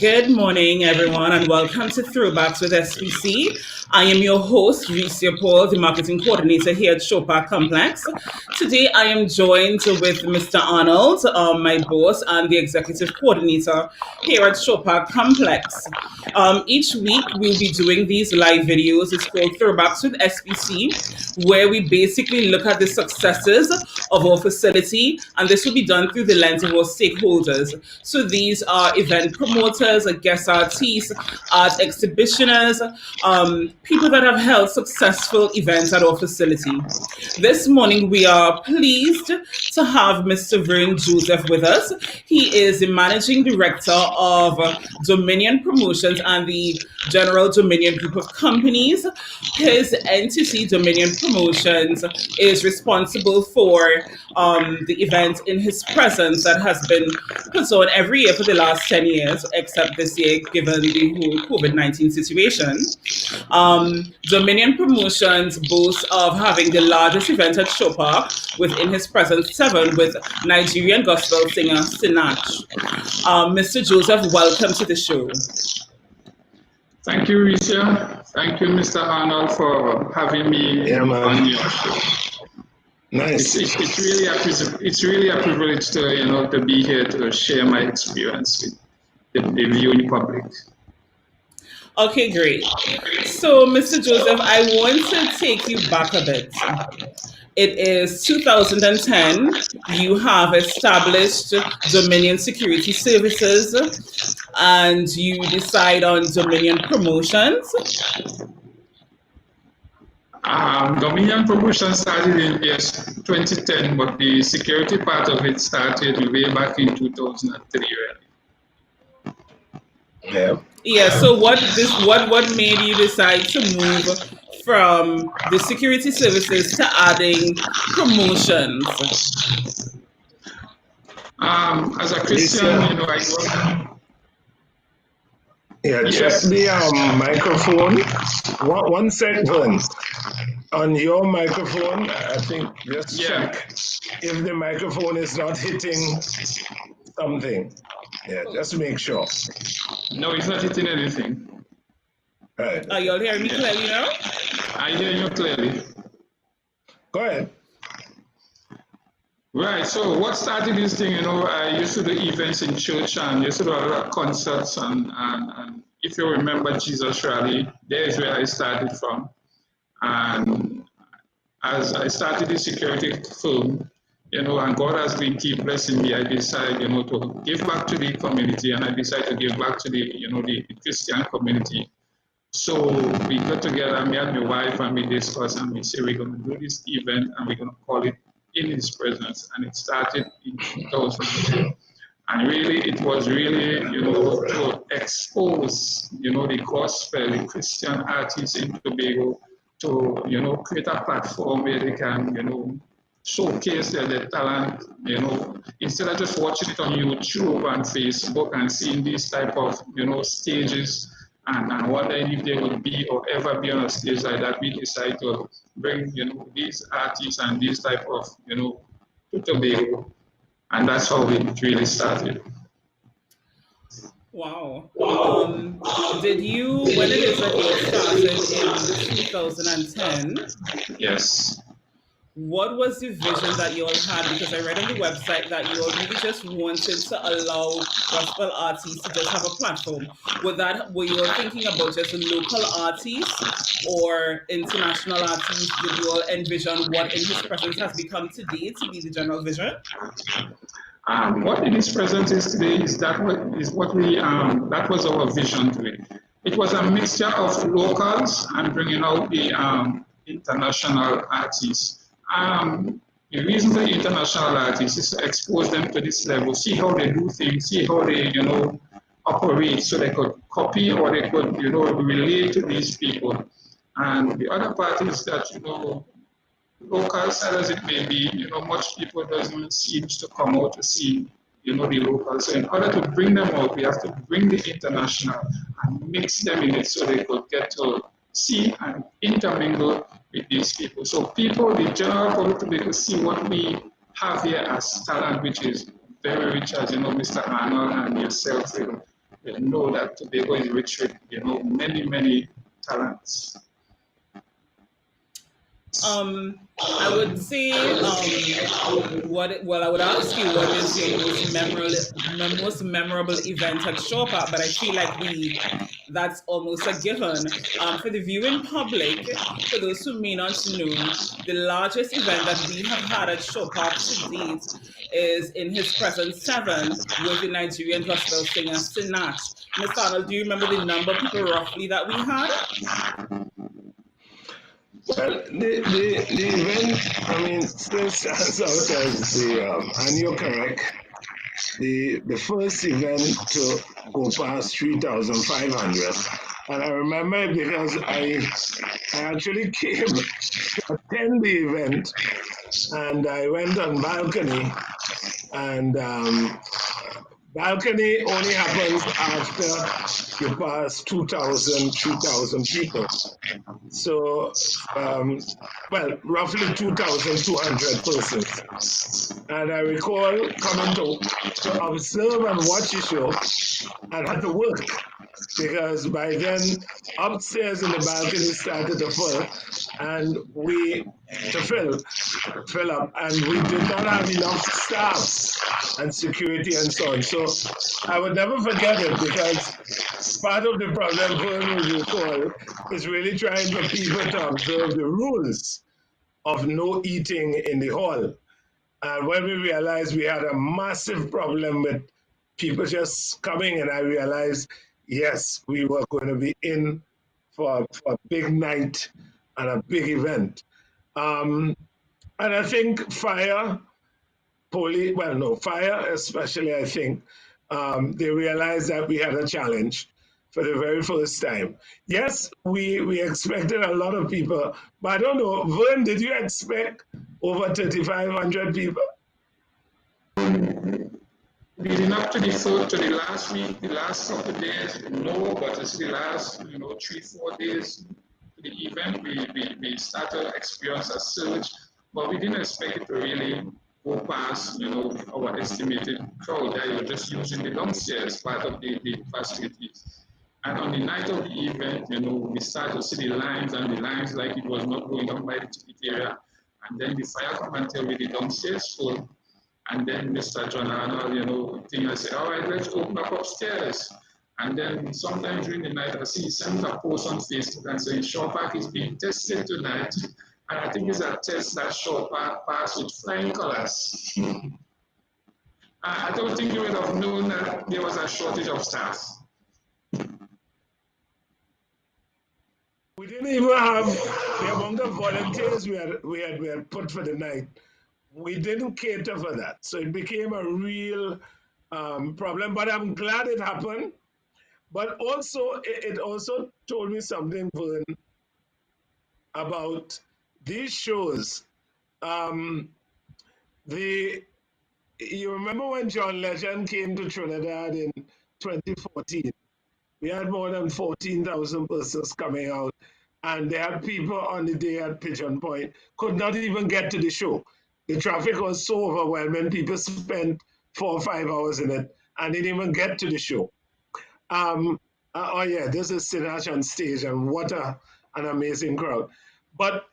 Good morning, everyone, and welcome to Throwbacks with SPC. I am your host, Ricia Paul, the marketing coordinator here at Chopard Complex. Today, I am joined with Mr. Arnold, my boss, and the executive coordinator here at Chopard Complex. Each week, we'll be doing these live videos. It's called Throwbacks with SPC, where we basically look at the successes of our facility, and this will be done through the lens of our stakeholders. So these are event promoters, guest artists, art exhibitioners, people that have held successful events at our facility. This morning, we are pleased to have Mr. Vern Joseph with us. He is the managing director of Dominion Promotions and the General Dominion Group of Companies. His entity, Dominion Promotions, is responsible for the event in his presence that has been put on every year for the last 10 years, except this year, given the whole COVID-19 situation. Dominion Promotions boasts of having the largest event at Show Park within his presence, 7, with Nigerian gospel singer Sinach. Mr. Joseph, welcome to the show. Thank you, Risha. Thank you, Mr. Arnold, for having me on your show. Nice. It's really a privilege to be here to share my experience with the viewing public. Okay, great. So, Mr. Joseph, I want to take you back a bit. It is 2010. You have established Dominion Security Services and you decide on Dominion Promotions. Dominion Promotion started in 2010, but the security part of it started way back in 2003. Really. Yeah. So what made you decide to move from the security services to adding promotions? As a Christian, I check the microphone. One second. On your microphone, I think just check if the microphone is not hitting something. Yeah, just to make sure. No, it's not hitting anything. Right. Are you all hearing me clearly now? I hear you clearly. Go ahead. Right, so what started this thing, I used to do events in church and used to do a lot of concerts and if you remember Jesus Rally, there is where I started from. And as I started the security firm, and God has been keep blessing me, I decided, to give back to the community, and I decided to give back to the Christian community. So we got together, me and my wife, and we discussed, and we said we're going to do this event, and we're going to call it In His Presence. And it started in 2010. And really, it was really, to expose, the gospel, the Christian artists in Tobago, to, create a platform where they can, showcase their talent, instead of just watching it on YouTube and Facebook and seeing these type of, stages and wondering if they would be or ever be on a stage like that, we decide to bring, these artists and these type of, to Tobago. And that's how it really started. Wow. Did you, when it is that you started in 2010? Yes. What was the vision that you all had? Because I read on the website that you all really just wanted to allow gospel artists to just have a platform. Were you all thinking about just local artists or international artists? Did you all envision what In His Presence has become today to be the general vision? What In His Presence is today that was our vision today. It was a mixture of locals and bringing out the international artists. The reason for the international artists is to expose them to this level, see how they do things, see how they, operate, so they could copy or they could, relate to these people. And the other part is that, local side as it may be, much people doesn't seem to come out to see, the locals. So in order to bring them out, we have to bring the international and mix them in it so they could get to see and intermingle with these people. So the general public to be able to see what we have here as talent, which is very rich, as Mr. Arnold and yourself, we know that Tobago is rich with, many, many talents. I would say, I would ask you, what is your most memorable event at Shaw Park? But I feel like that's almost a given. For the viewing public, for those who may not know, the largest event that we have had at Shaw Park to date is in his present seven with the Nigerian gospel singer Sinach. Mr. Arnold, do you remember the number of people roughly that we had? Well, the event, I mean, still stands out as and you're correct, the first event to go past 3,500. And I remember it because I actually came to attend the event, and I went on balcony, and balcony only happens after you pass 2,000, 3,000 people. So, roughly 2,200 persons. And I recall coming to observe and watch the show and had to work, because by then upstairs in the balcony started to fill, and fill up, and we did not have enough staff and security and so on. So I would never forget it, because part of the problem, Vern will recall, is really trying for people to observe the rules of no eating in the hall. And when we realized we had a massive problem with people just coming, and I realized, yes, we were going to be in for a big night and a big event. And I think fire especially, I think, they realized that we had a challenge for the very first time. Yes, we expected a lot of people, but I don't know, Vern, did you expect over 3,500 people? Leading up to the last week, the last couple of days, no, but it's the last, 3-4 days to the event, we started to experience a surge, but we didn't expect it to really go past, our estimated crowd that you're just using the downstairs part of the facilities. And on the night of the event, we started to see the lines, and the lines like it was not going down by the ticket area. And then the fire come and tell me the downstairs full. And then Mr. John Arnold, I said, all right, let's open up upstairs. And then sometime during the night, I see he sent a post on Facebook and saying, Shaw Park is being tested tonight. And I think it's a test that Shaw Park passed with flying colors. I don't think you would have known that there was a shortage of staff. We didn't even have the amount of volunteers we had put for the night. We didn't cater for that. So it became a real problem, but I'm glad it happened. But also, it also told me something, Vern, about these shows. You remember when John Legend came to Trinidad in 2014? We had more than 14,000 persons coming out, and there had people on the day at Pigeon Point could not even get to the show. The traffic was so overwhelming, people spent 4 or 5 hours in it and didn't even get to the show. This is Sinach on stage, and what an amazing crowd. But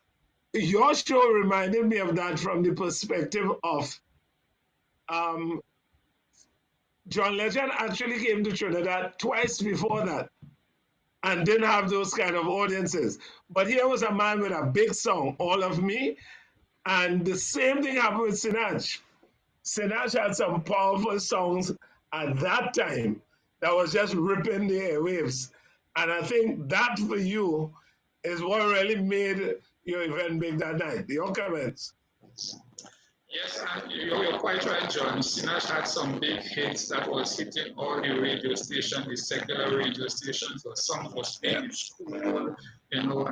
your show reminded me of that from the perspective of John Legend actually came to Trinidad twice before that and didn't have those kind of audiences. But here was a man with a big song, All of Me, and the same thing happened with Sinach. Sinach had some powerful songs at that time that was just ripping the airwaves. And I think that for you is what really made your event big that night. Your comments? Yes, you're quite right, John. Sinach had some big hits that was hitting all the radio stations, the secular radio stations. The song was playing in school. I Know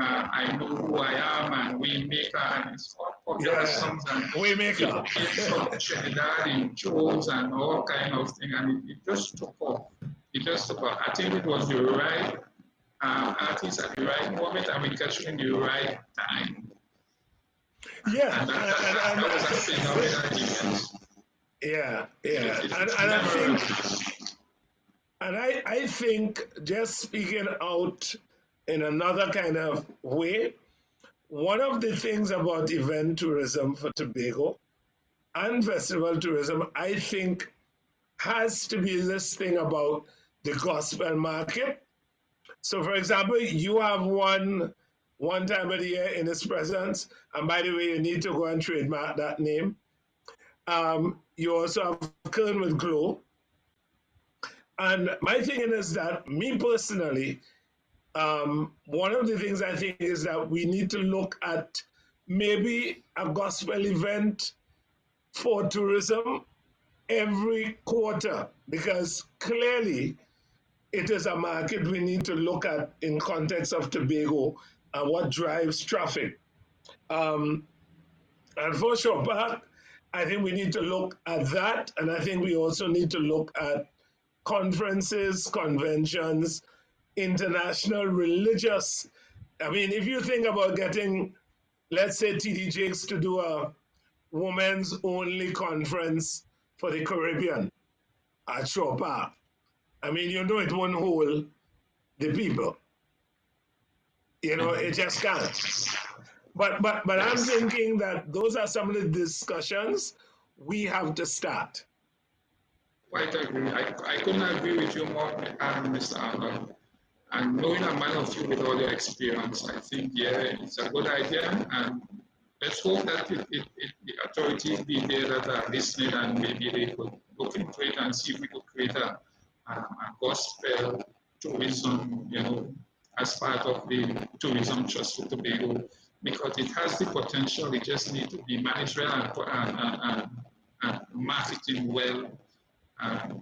Who I Am and Waymaker, and it's all popular songs. And Waymaker. From Trinidad in Joes and all kind of thing, and it just took off. I think it was the right artist at the right moment, and we catch you in the right time. Yeah, and that was a phenomenal event. Yeah. And I think And I think, just speaking out in another kind of way, one of the things about event tourism for Tobago and festival tourism, I think, has to be this thing about the gospel market. So, for example, you have one time of the year in His presence, and by the way, you need to go and trademark that name. You also have Kern with Glow. And my thinking is that, me personally, one of the things I think is that we need to look at maybe a gospel event for tourism every quarter, because clearly it is a market we need to look at in context of Tobago and what drives traffic. Um, and for Shore Park, I think we need to look at that, and I think we also need to look at conferences, conventions, international religious. I mean, if you think about getting, let's say, TD Jakes to do a women's only conference for the Caribbean at Shore Park, I mean, you know it won't hold the people. You know, it just can't. But I'm thinking that those are some of the discussions we have to start. Quite agree. I couldn't agree with you more, Mr. Arnold. And knowing a man of you with all your experience, I think, yeah, it's a good idea. And let's hope that the authorities be there that are listening and maybe they could look into it and see if we could create a gospel tourism, as part of the tourism trust for Tobago, because it has the potential. It just needs to be managed well and marketing well.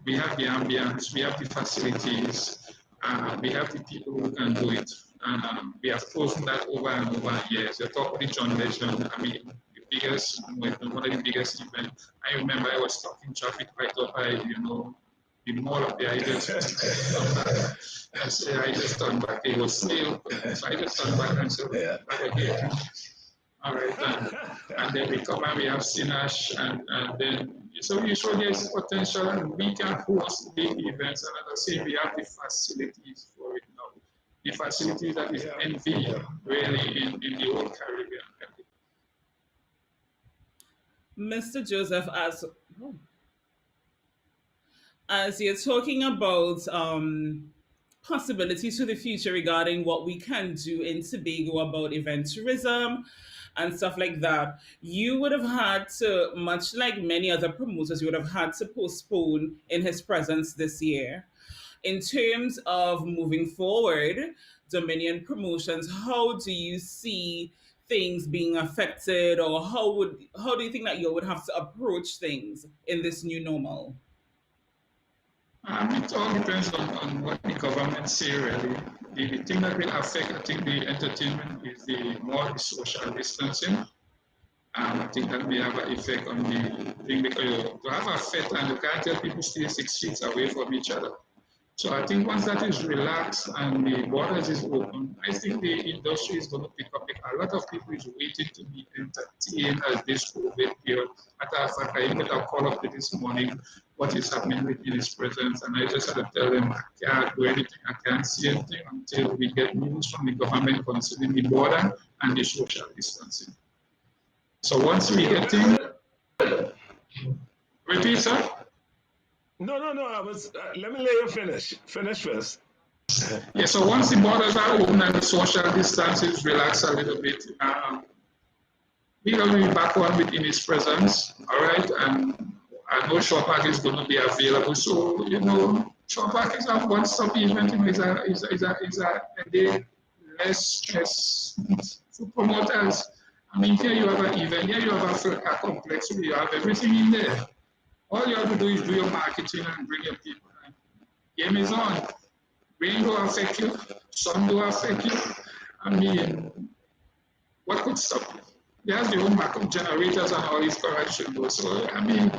We have the ambience, we have the facilities, we have the people who can do it. And we have proven that over and over years. You talk with John Legend, I mean, one of the biggest events. I remember I was talking traffic right up by, the mall up there. I just turned back. It was still, so I just turned back and said, okay. All right, and then we come and we have Sinash, and then so you show there's potential, and we can host big events. And as I say, we have the facilities for it now. The facilities that is envy really in the whole Caribbean. Mr. Joseph, as you're talking about possibilities for the future regarding what we can do in Tobago about event tourism and stuff like that, you would have had to, much like many other promoters, you would have had to postpone in his presence this year. In terms of moving forward, Dominion Promotions, how do you see things being affected, or how do you think that you would have to approach things in this new normal? It all depends on what the government say, really. The thing that will affect, I think, the entertainment is the more the social distancing. I think that may have an effect on the thing, because to have a fete and you can't tell people stay 6 feet away from each other. So I think once that is relaxed and the borders is open, I think the industry is going to pick up. A lot of people is waiting to be entertained as this COVID period. Matter of fact, I even got a call up this morning what is happening within his presence, and I just had to tell them I can't do anything, I can't see anything until we get news from the government concerning the border and the social distancing. So once we get things, repeat, sir? No. I was. Let me let you finish. Finish first. Yeah. So once the borders are open and the social distance is relaxed a little bit, we're going to be back on within his presence. All right. And I know Shore Park is going to be available. So Shore Park is a one-stop event. Is a day less stress for promoters. I mean, here you have an event. Here you have a complex. You have everything in there. All you have to do is do your marketing and bring your people. Game is on. Rain will affect you. Sun will affect you. I mean, what could stop you? There's the own backup generators and all these correction goes. So, I mean,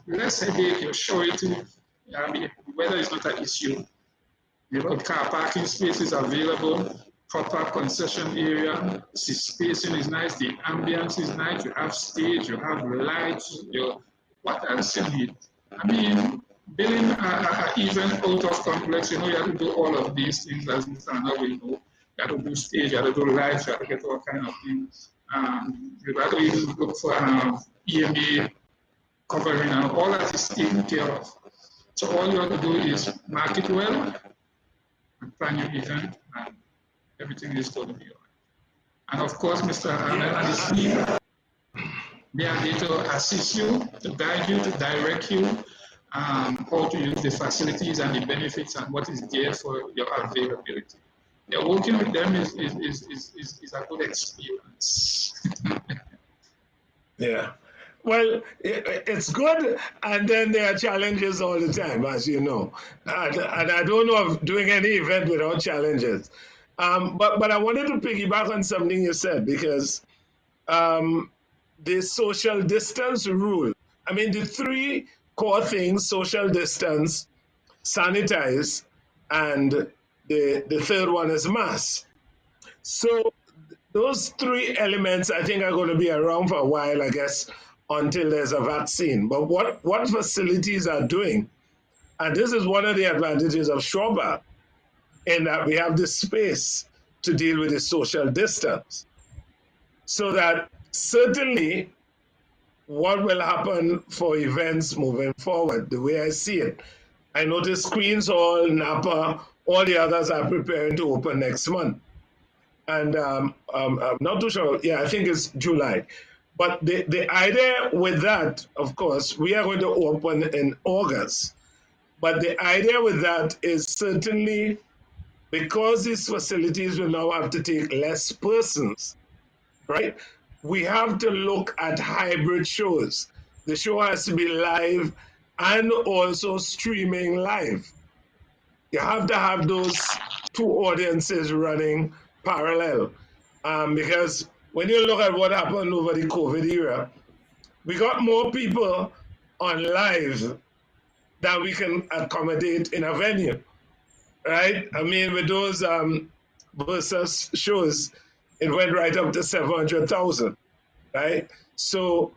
less headache, your surety. I mean, weather is not an issue. Car parking space is available, proper concession area, spacing is nice, the ambience is nice, you have stage, you have lights, what else you need? I mean, building an event out of complex, you have to do all of these things as Mr. Anna will know. You have to do stage, you have to do live, you have to get all kind of things. You have to even look for EMA covering and all that is taken care of. So all you have to do is market well and plan your event, and everything is going to be all right. And of course, Mr. Anna and his team, they are there to assist you, to guide you, to direct you, how to use the facilities and the benefits and what is there for your availability. Yeah, working with them is a good experience. Yeah. Well, it's good, and then there are challenges all the time, as you know. And I don't know of doing any event without challenges. But I wanted to piggyback on something you said, because the social distance rule, I mean, the three core things: social distance, sanitize, and the third one is mask. So those three elements, I think, are going to be around for a while, I guess, until there's a vaccine. But what facilities are doing, and this is one of the advantages of Showback, in that we have the space to deal with the social distance. So that certainly what will happen for events moving forward, the way I see it, I notice Queens Hall, Napa, all the others are preparing to open next month. And I'm not too sure. Yeah, I think it's July. But the idea with that, of course, we are going to open in August. But the idea with that is certainly, because these facilities will now have to take less persons, right? We have to look at hybrid shows. The show has to be live and also streaming live. You have to have those two audiences running parallel. Because when you look at what happened over the COVID era, we got more people on live than we can accommodate in a venue, right? I mean, with those versus shows, it went right up to 700,000, right? So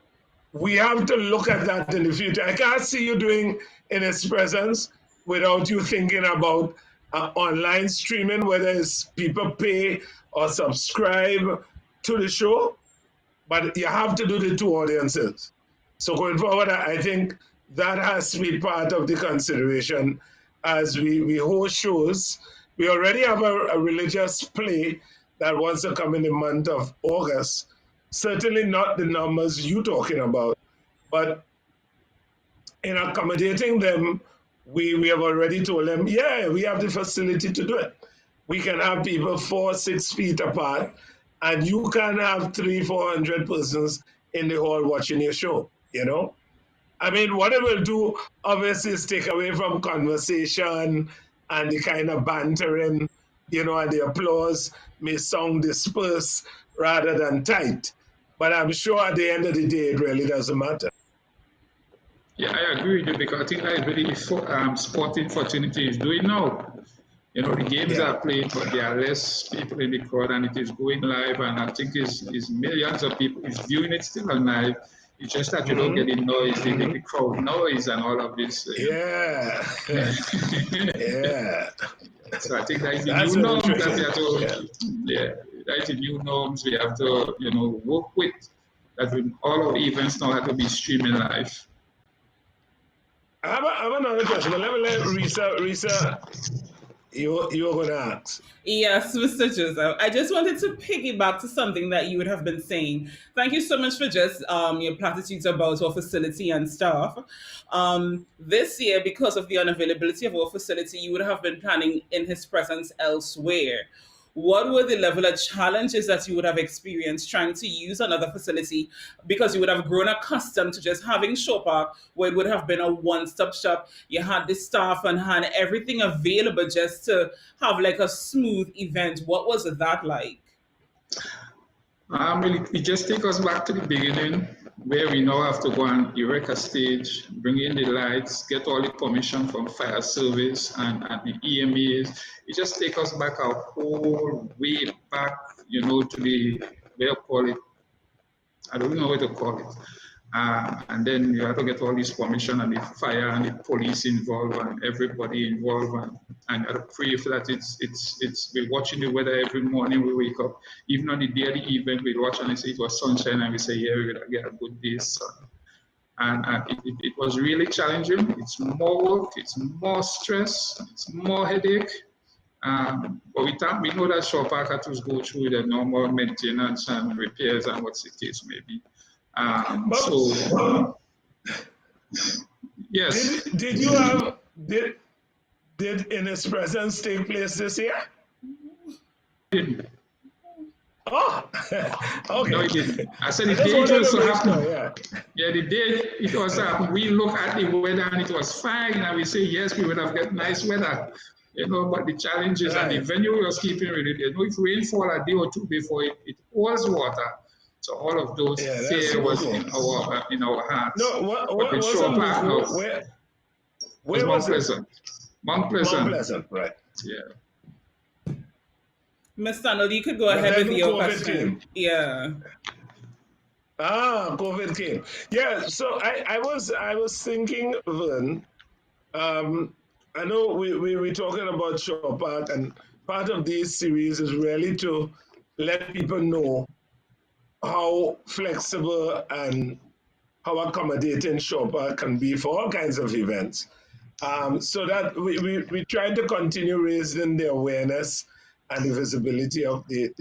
we have to look at that in the future. I can't see you doing in its presence without you thinking about online streaming, whether it's people pay or subscribe to the show, but you have to do the two audiences. So going forward, I think that has to be part of the consideration as we host shows. We already have a religious play that wants to come in the month of August. Certainly not the numbers you're talking about, but in accommodating them, we have already told them, yeah, we have the facility to do it. We can have people 4-6 feet apart, and you can have 300-400 persons in the hall watching your show, you know? I mean, what it will do, obviously, is take away from conversation and the kind of bantering, you know, and the applause may sound dispersed rather than tight. But I'm sure at the end of the day, it really doesn't matter. Yeah, I agree with you, because I think that is really sporting fraternity is doing now. You know, the games are played, but there are less people in the crowd, and it is going live, and I think is millions of people is viewing it still on live. It's just that you don't get the noise, the crowd noise and all of this. Yeah. Yeah. So I think that is the That's new really norms that we tricky. have to, that is the new norms we have to, work with. That all of the events now have to be streaming live. I have another question, but let me let Risa, you're going to ask. Yes, Mr. Joseph. I just wanted to piggyback to something that you would have been saying. Thank you so much for just your platitudes about our facility and stuff. This year, because of the unavailability of our facility, you would have been planning in his presence elsewhere. What were the level of challenges that you would have experienced trying to use another facility, because you would have grown accustomed to just having Showpark, where it would have been a one-stop shop? You had the staff and had everything available just to have like a smooth event. What was that like? It just takes us back to the beginning, where we now have to go and erect a stage, bring in the lights, get all the permission from fire service and the EMAs. It just takes us back a whole way back, to the, way I call it, I don't know what to call it. And then you have to get all this permission and the fire and the police involved and everybody involved, and you have to pray for that. We're watching the weather every morning. We wake up, even on the day of the event, we watch and say it was sunshine, and we say, yeah, we're gonna get a good day's sun. And it was really challenging. It's more work, it's more stress, it's more headache. But we know that shop parkers go through the normal maintenance and repairs and what's the case may be. Yes. Did you have did In His Presence take place this year? Oh, okay. No, it didn't. I said the day it was happening. Yeah, the day it was happening, we look at the weather and it was fine, and we say yes, we would have got nice weather, But the challenges and the venue was keeping really. If rainfall a day or two before it pours water. So all of those fear was in our hearts. No, what was where was Pleasant? Mount Pleasant, right? Yeah. Mr. Arnold, you could go ahead with your question. Yeah. COVID came. Yeah, so I was thinking, Vern, I know we're talking about Shaw Park, and part of this series is really to let people know how flexible and how accommodating Shaw Park can be for all kinds of events. So that we try to continue raising the awareness and the visibility of the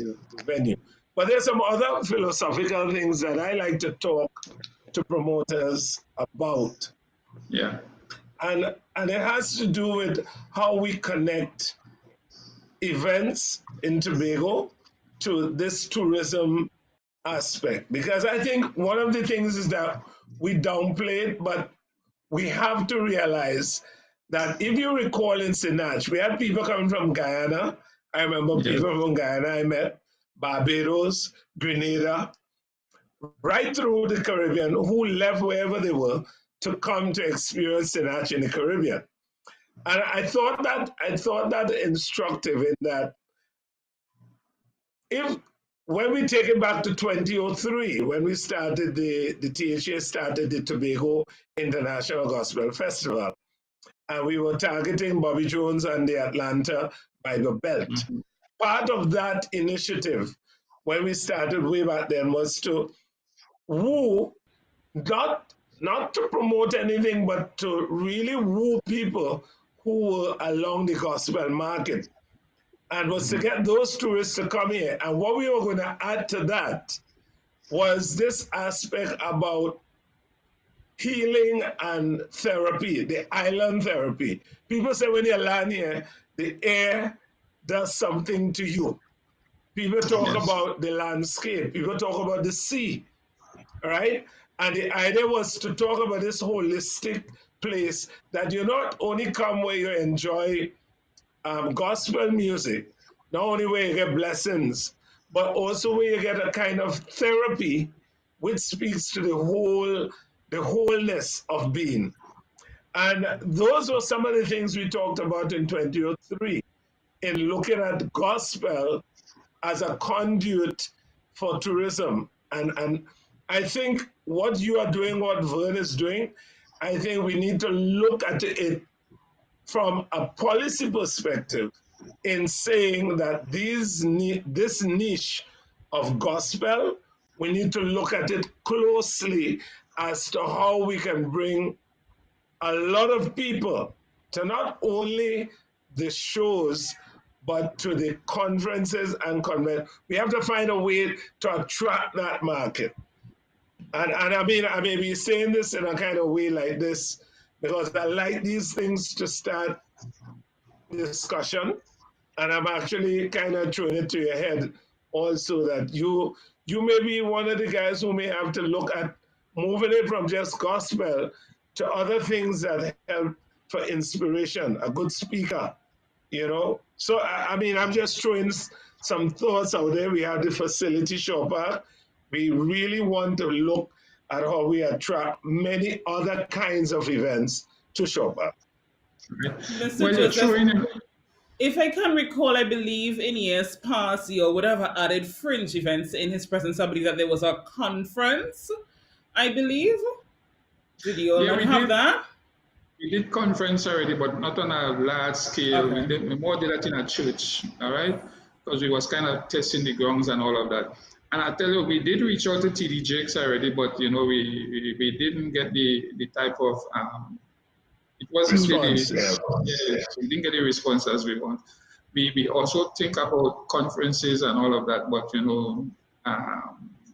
venue. But there's some other philosophical things that I like to talk to promoters about. Yeah. And it has to do with how we connect events in Tobago to this tourism aspect. Because I think one of the things is that we downplay it, but we have to realize that if you recall in Sinach, we had people coming from Guyana. I remember people from Guyana I met, Barbados, Grenada, right through the Caribbean, who left wherever they were to come to experience Sinach in the Caribbean. And I thought that instructive in that when we take it back to 2003, when we started the THA started the Tobago International Gospel Festival, and we were targeting Bobby Jones and the Atlanta Bible Belt. Mm-hmm. Part of that initiative, when we started way back then, was to woo, not to promote anything, but to really woo people who were along the gospel market, and was to get those tourists to come here. And what we were going to add to that was this aspect about healing and therapy, the island therapy. People say when you land here, the air does something to you. People talk about the landscape. People talk about the sea, right? And the idea was to talk about this holistic place that you not only come where you enjoy gospel music, not only where you get blessings, but also where you get a kind of therapy which speaks to the wholeness of being. And those were some of the things we talked about in 2003 in looking at gospel as a conduit for tourism. And I think what you are doing, what Vern is doing, I think we need to look at it from a policy perspective in saying that this niche of gospel, we need to look at it closely as to how we can bring a lot of people to not only the shows, but to the conferences and conventions. We have to find a way to attract that market. And I mean, I may be saying this in a kind of way like this, because I like these things to start discussion. And I'm actually kind of throwing it to your head also that you may be one of the guys who may have to look at moving it from just gospel to other things that help for inspiration, a good speaker, So, I mean, I'm just throwing some thoughts out there. We have the facility shopper. We really want to look at how we attract many other kinds of events to shopper. Mr. Joseph, if I can recall, I believe in years past, you would have added fringe events in His Presence. I believe that there was a conference I believe. Did you all Yeah, not have that? we did conference already, but not on a large scale. Okay. We more did that in a church, all right? Because we was kind of testing the grounds and all of that. And I tell you, we did reach out to TD Jakes already, but we didn't get the type of it wasn't really Response, yeah. yes, we didn't get the response as we want. We also think about conferences and all of that, but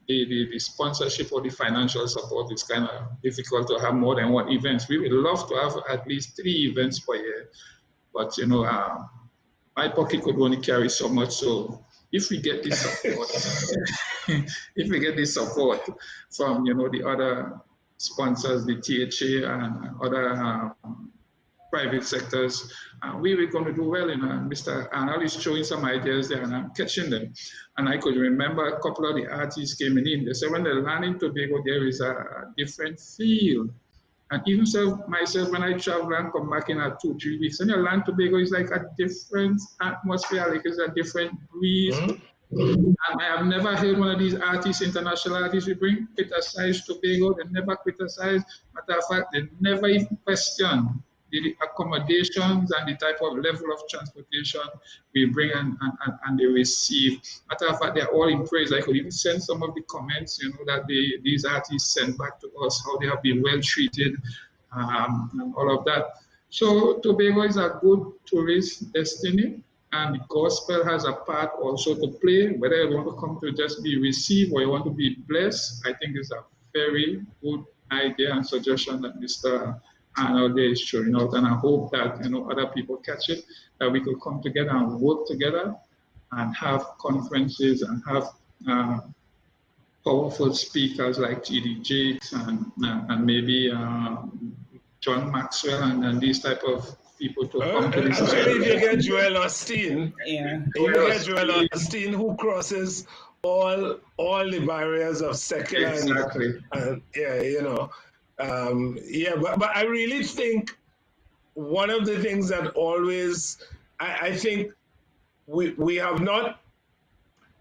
the sponsorship or the financial support is kind of difficult to have more than one events. We would love to have at least 3 events per year, but my pocket could only carry so much. So if we get this support, if we get this support from the other sponsors, the THA and other private sectors, we were going to do well. Mr. Arnold is showing some ideas there, and I'm catching them. And I could remember a couple of the artists came in. They said when they land in Tobago, there is a different feel. And even so, myself, when I travel and come back in 2, 3 weeks, when you land Tobago, it's like a different atmosphere, like it's a different breeze. Mhm. And I have never heard one of these artists, international artists, we bring criticize Tobago. They never criticize. Matter of fact, they never even question the accommodations and the type of level of transportation we bring and they receive. Matter of fact, they're all in praise. I could even send some of the comments, that these artists sent back to us, how they have been well treated, and all of that. So Tobago is a good tourist destiny, and the gospel has a part also to play. Whether you want to come to just be received or you want to be blessed, I think is a very good idea and suggestion that Mr. Arnold is showing out. And I hope that other people catch it, that we could come together and work together and have conferences and have powerful speakers like T.D. Jakes and maybe John Maxwell and these type of people to come to this Actually, if you area. get Joel Osteen, Yeah. who crosses all the barriers of secular Exactly. and yeah, but I really think one of the things that always I think we have not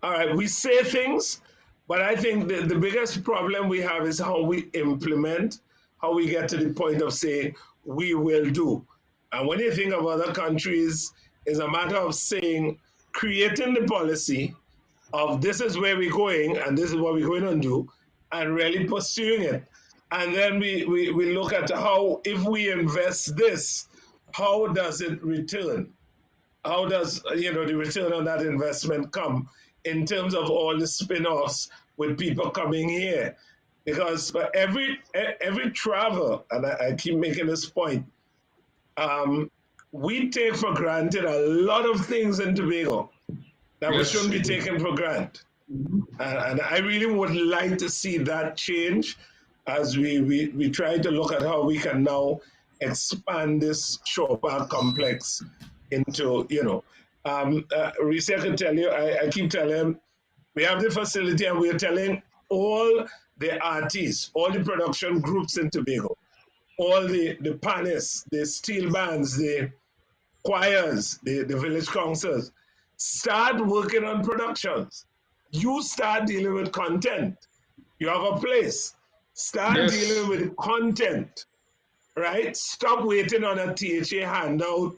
all right, we say things, but I think the biggest problem we have is how we implement, how we get to the point of saying we will do. And when you think of other countries, it's a matter of saying, creating the policy of this is where we're going and this is what we're going to do, and really pursuing it. And then we look at how, if we invest this, how does it return? How does the return on that investment come in terms of all the spin-offs with people coming here? Because for every travel, and I keep making this point, we take for granted a lot of things in Tobago that we Yes. shouldn't be taken for granted. And I really would like to see that change as we try to look at how we can now expand this Shore Park complex into, Reese, I can tell you, I keep telling him, we have the facility and we're telling all the artists, all the production groups in Tobago, all the panists, the steel bands, the choirs, the village councils, start working on productions. You start dealing with content. You have a place. Start Yes. dealing with content, right? Stop waiting on a THA handout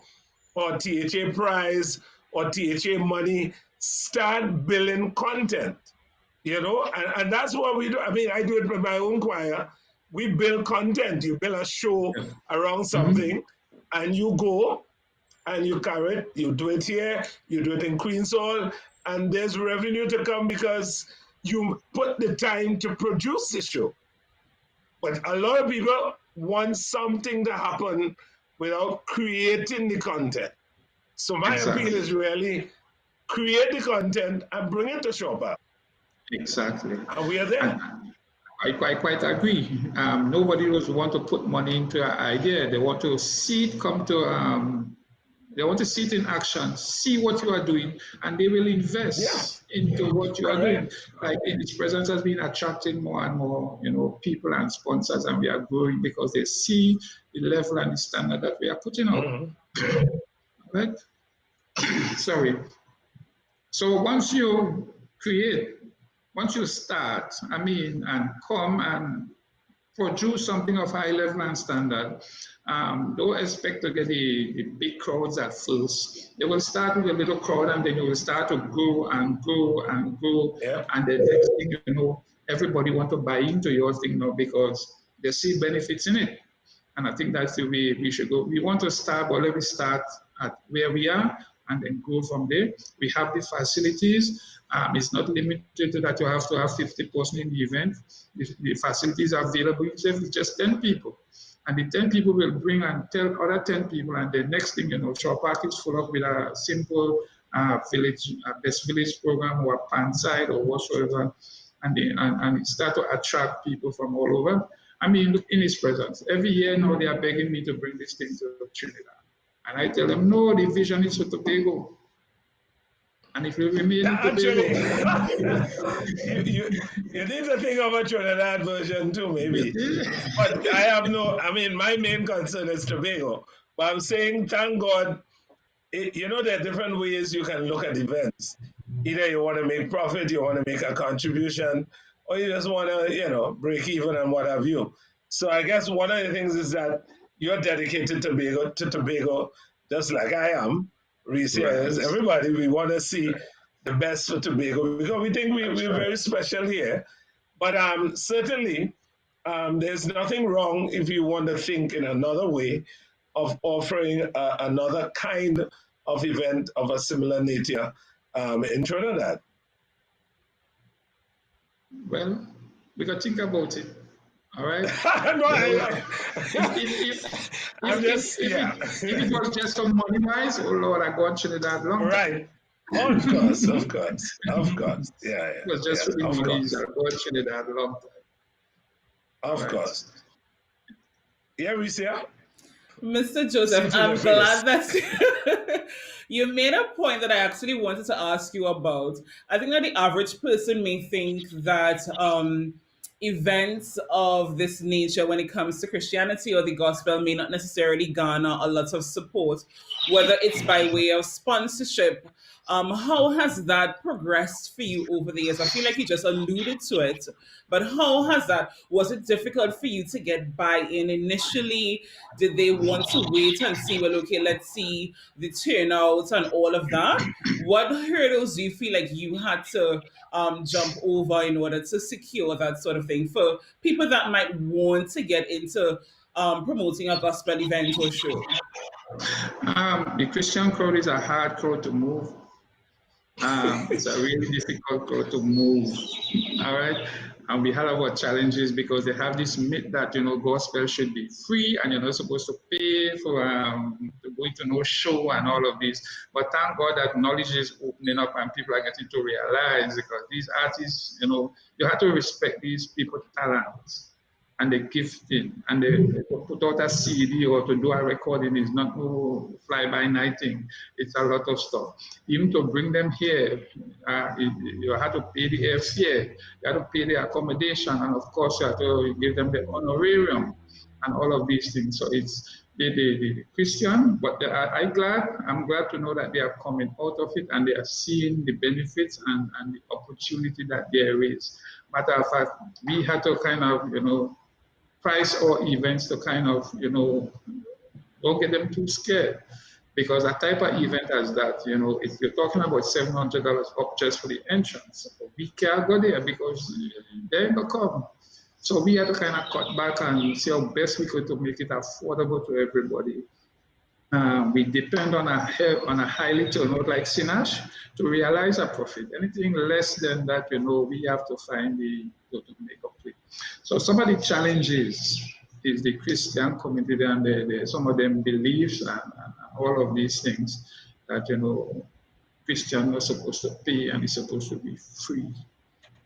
or THA prize or THA money. Start building content, and that's what we do. I mean, I do it with my own choir. We build content. You build a show around Mhm. something, and you go and you carry it. You do it here, you do it in Queen's Hall, and there's revenue to come because you put the time to produce the show. But a lot of people want something to happen without creating the content. So my appeal Exactly. is really create the content and bring it to Shopper. Exactly. And we are there. And I quite agree. Nobody was want to put money into an idea. They want to see it come to. They want to see it in action, see what you are doing, and they will Yeah, invest into what you are doing. correct. Like its presence has been attracting more and more, people and sponsors, and we are growing because they see the level and the standard that we are putting out. Mhm. Right? Sorry. So once you create, once you start, and come and produce something of high level and standard, don't expect to get the big crowds at first. They will start with a little crowd and then you will start to grow and grow and grow. Yeah. And the next thing you know, everybody want to buy into your thing now because they see benefits in it. And I think that's the way we should go. We want to start, but let me start at where we are and then go from there. We have the facilities. It's not limited to that you have to have 50 person in the event. The facilities are available if it's just 10 people. And the 10 people will bring and tell other 10 people, and the next thing you know, Shore Park is full up with a simple best village program or a pan side or whatsoever, and it start to attract people from all over. I mean, look in his presence. Every year now they are begging me to bring this thing to Trinidad. And I tell them, no, the vision is for Tobago. And if we remain in Actually, Tobago, you need to think of a Trinidad version too, maybe. But I mean, my main concern is Tobago. But I'm saying, thank God, there are different ways you can look at events. Either you want to make profit, you want to make a contribution, or you just want to, break even and what have you. So I guess one of the things is that you're dedicated to Tobago, just like I am. Reese is. Everybody, we want to see the best for Tobago because we think we're very special here. But certainly, there's nothing wrong if you want to think in another way of offering another kind of event of a similar nature in Trinidad. Well, we got to think about it. All right. If it was just some money wise, oh Lord, I got Trinidad long time. Right. Of course. Yeah. It was just for the money, I got Trinidad long time. Of course. Yeah, we see. Mr. Joseph, I'm glad that you made a point that I actually wanted to ask you about. I think that the average person may think that events of this nature, when it comes to Christianity or the gospel, may not necessarily garner a lot of support, whether it's by way of sponsorship. How has that progressed for you over the years? I feel like you just alluded to it, but how has that? Was it difficult for you to get buy-in initially? Did they want to wait and see, well, okay, let's see the turnout and all of that? What hurdles do you feel like you had to jump over in order to secure that sort of thing for people that might want to get into promoting a gospel event or show? The Christian crowd is a hard crowd to move. It's a really difficult crowd to move. All right. And we had our challenges because they have this myth that, gospel should be free and you're not supposed to pay for to go into no show and all of this. But thank God that knowledge is opening up and people are getting to realize, because these artists, you have to respect these people's talents and the gifting, and they put out a CD or to do a recording is not no fly-by-night thing. It's a lot of stuff. Even to bring them here, you have to pay the airfare, you have to pay the accommodation, and of course you have to give them the honorarium and all of these things. So it's the Christian, but I'm glad to know that they are coming out of it and they are seeing the benefits and the opportunity that there is. Matter of fact, we had to kind of, price our events to kind of, don't get them too scared. Because a type of event as that, if you're talking about $700 up just for the entrance, we can't go there because they ain't gonna come. So we had to kind of cut back and see how best we could to make it affordable to everybody. We depend on a highly turnout like Sinash to realize a profit. Anything less than that, we have to find to make up with. So some of the challenges is the Christian community and some of them beliefs and all of these things that, Christian are supposed to pay and it's supposed to be free.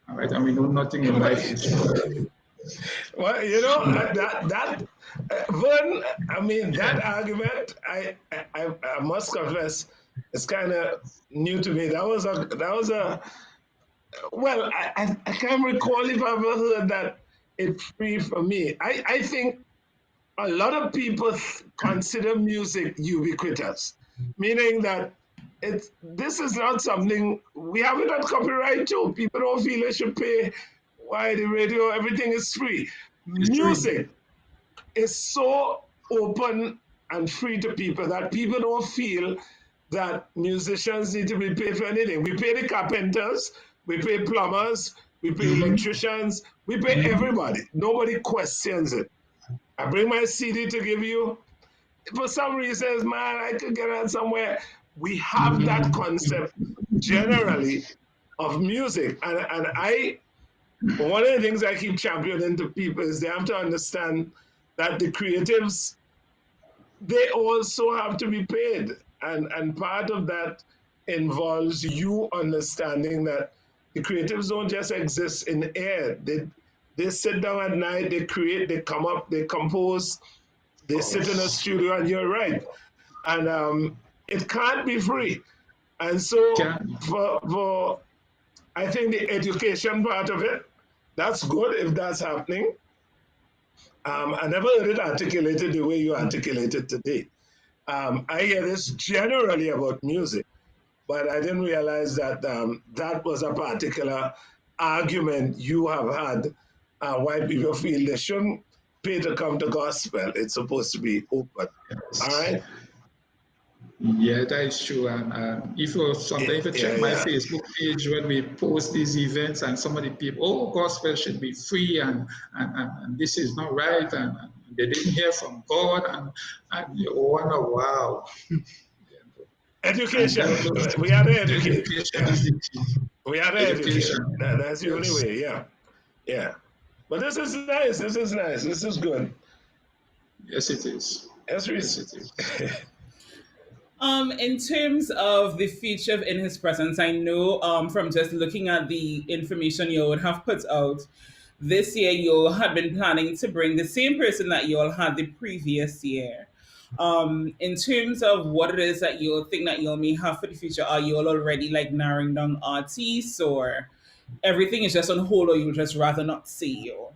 All right, and we know nothing in life is free. Well, Vern, I mean, that argument, I must confess, it's kind of new to me. That was a. Well, I can't recall if I ever heard that it's free for me. I think a lot of people consider music ubiquitous, meaning that this is not something we haven't got copyright to. People don't feel they should pay. Why the radio? Everything is free. It's free. Music is so open and free to people that people don't feel that musicians need to be paid for anything. We pay the carpenters, we pay plumbers, we pay electricians, we pay everybody. Nobody questions it. I bring my CD to give you. For some reasons, man, I could get on somewhere. We have that concept generally of music. And one of the things I keep championing to people is they have to understand that the creatives, they also have to be paid. And part of that involves you understanding that the creatives don't just exist in air. They sit down at night, they create, they come up, they compose, they sit in a studio, and you're right. And it can't be free. And so for I think the education part of it, that's good if that's happening. I never heard it articulated the way you articulated today. I hear this generally about music, but I didn't realize that that was a particular argument you have had why people feel they shouldn't pay to come to gospel. It's supposed to be open. All right? Yeah, that is true. And if you sometimes if you check my Facebook page when we post these events, and some of the people, oh, gospel should be free, and this is not right, and they didn't hear from God, and you wonder, wow. Education. We are to educate. Education is the key. We are to educate. That's the only way. Yeah, yeah. But this is nice. This is nice. This is good. Yes, it is. Yes, it is. In terms of the future of In His Presence, I know from just looking at the information you would have put out this year, you had been planning to bring the same person that you all had the previous year. In terms of what it is that you think that you all may have for the future, are you all already like narrowing down artists, or everything is just on hold, or you just rather not see you?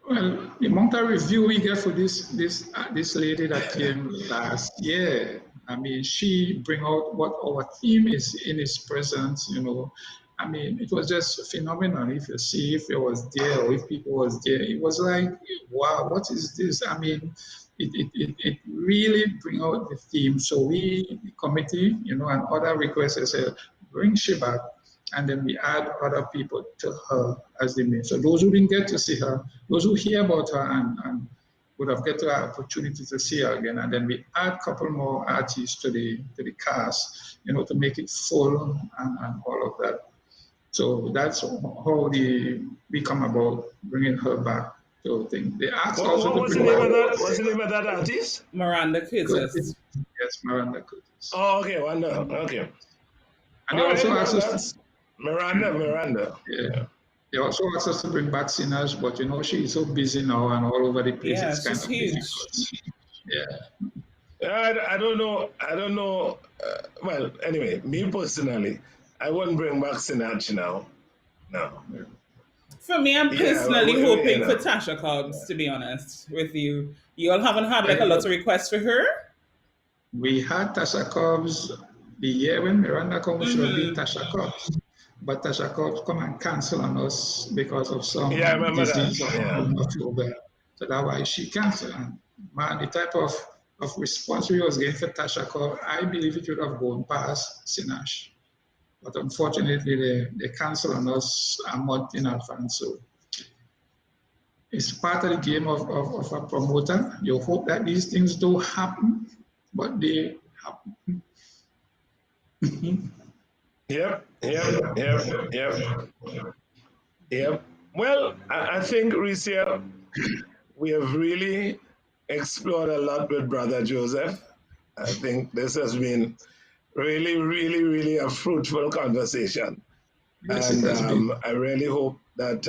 Well, the amount of review we get for this lady that came last year, I mean, she bring out what our theme is in His presence. You know, I mean, it was just phenomenal. If you see, if it was there, or if people was there, it was like, wow, what is this? I mean, it really bring out the theme. So we, the committee, you know, and other requests said, bring she back. And then we add other people to her as the main. So those who didn't get to see her, those who hear about her and would have get the opportunity to see her again. And then we add a couple more artists to the cast, you know, to make it full and all of that. So that's how we come about bringing her back. So they asked also what's the name of that? What's the name of that artist? Miranda Curtis. Yes, Miranda Curtis. Oh, okay, wonderful. Okay. And they also asked us Miranda. Yeah. They also asked us to bring back Sinners, but you know, she's so busy now and all over the place. Yeah, it's kind she's of huge. difficult. Yeah. I don't know. Well, anyway, me personally, I wouldn't bring back Sinach now. No. For me, I'm personally hoping you know. for Tasha Cobbs, to be honest with you. You all haven't had like a lot of requests for her? We had Tasha Cobbs the year when Miranda comes, should have been Tasha Cobbs. But Tasha Cobbs come and cancel on us because of some disease of October. So that's why she canceled. And man, the type of response we was getting for Tasha Cobbs, I believe it would have gone past Sinash. But unfortunately, they canceled on us a month in advance. So it's part of the game of a promoter. You hope that these things don't happen, but they happen. Yep. Well, I think, Ricia, we have really explored a lot with Brother Joseph. I think this has been really a fruitful conversation. Yes, and I really hope that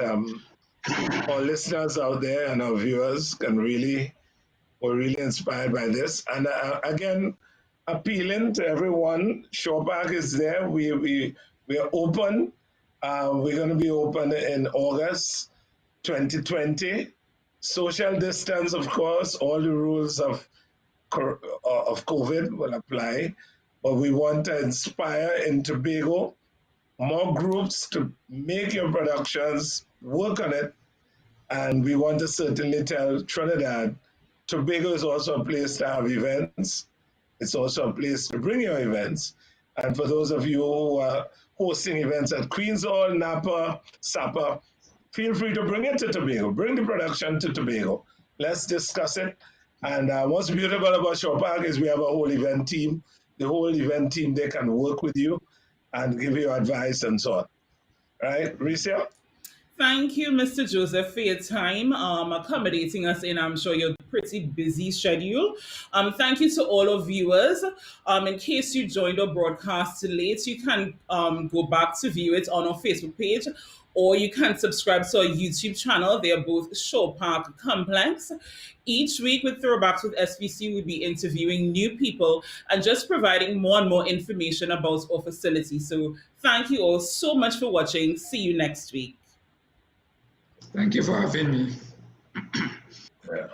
our listeners out there and our viewers were really inspired by this. And again, appealing to everyone, Showback is there. We are open. We're going to be open in August 2020. Social distance, of course, all the rules of COVID will apply. But we want to inspire in Tobago more groups to make your productions, work on it, And we want to certainly tell Trinidad, Tobago is also a place to have events. It's also a place to bring your events. And for those of you who are hosting events at Queen's Hall, Napa, Sapa, feel free to bring it to Tobago. Bring the production to Tobago. Let's discuss it. And what's beautiful about Shore Park is we have a whole event team. The whole event team, they can work with you and give you advice and so on. Right, Ricia? Thank you, Mr. Joseph, for your time accommodating us in, I'm sure, your pretty busy schedule. Thank you to all our viewers. In case you joined our broadcast late, you can go back to view it on our Facebook page, or you can subscribe to our YouTube channel. They are both Shore Park Complex. Each week with Throwbacks with SPC, we'll be interviewing new people and just providing more and more information about our facility. So thank you all so much for watching. See you next week. Thank you for having me. Yeah.